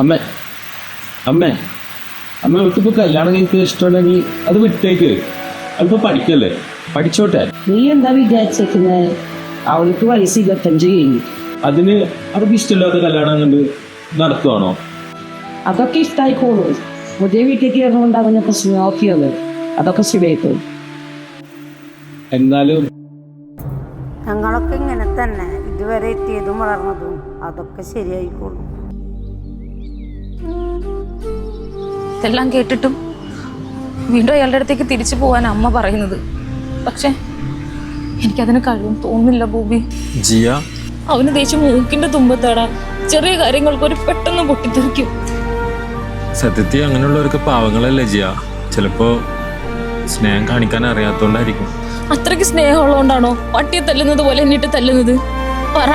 അമ്മ അമ്മ അമ്മ അവർക്കിപ്പോ കല്യാണം കഴിക്കാൻ ഇഷ്ടമുണ്ടെങ്കിൽ അത് വിട്ടേക്ക്. അവളിപ്പോ പഠിക്കല്ലേ, പഠിച്ചോട്ടെ. നീ എന്താ വിചാരിച്ചേക്കുന്നത്? അവൾക്ക് വയസ്സ് 25 കഴിഞ്ഞു. അതിന് അവർക്ക് ഇഷ്ടമില്ലാത്ത കല്യാണം കണ്ട് നടത്തുവാണോ? അതൊക്കെ ഇഷ്ടായിക്കോളൂ. പുതിയ വീട്ടിലേക്ക് ഇറങ്ങുണ്ടാകുന്ന പ്രശ്നം ഓക്കെയത്, അതൊക്കെ ശരിയായിക്കോളും. എന്നാലും ഞങ്ങളൊക്കെ ഇങ്ങനെ തന്നെ, ഇതുവരെ എത്തിയതും വളർന്നതും അതൊക്കെ ശരിയായിക്കോളും. ഇതെല്ലാം കേട്ടിട്ടും വീണ്ടും അയാളുടെ അടുത്തേക്ക് തിരിച്ചു പോകാൻ അമ്മ പറയുന്നത്. പക്ഷെ എനിക്കതിന് കഴിയും തോന്നുന്നില്ല ബോബി. ജിയ, അവന് ദേഷ്യം മൂക്കിന്റെ തുമ്പത്താടാ. ചെറിയ കാര്യങ്ങൾക്ക് ഒരു പെട്ടെന്ന് പൊട്ടിത്തെറിക്കും. സത്യത്തിൽ അങ്ങനെയുള്ളവർക്ക് പാവങ്ങളല്ലേ ജിയ. ചിലപ്പോ സ്നേഹം കാണിക്കാൻ അറിയാത്തോണ്ടായിരിക്കും. അത്രയ്ക്ക് സ്നേഹമുള്ളതുകൊണ്ടാണോ പട്ടിയെ തല്ലുന്നത് പോലെ എന്നിട്ട് തല്ലുന്നത്? പറ.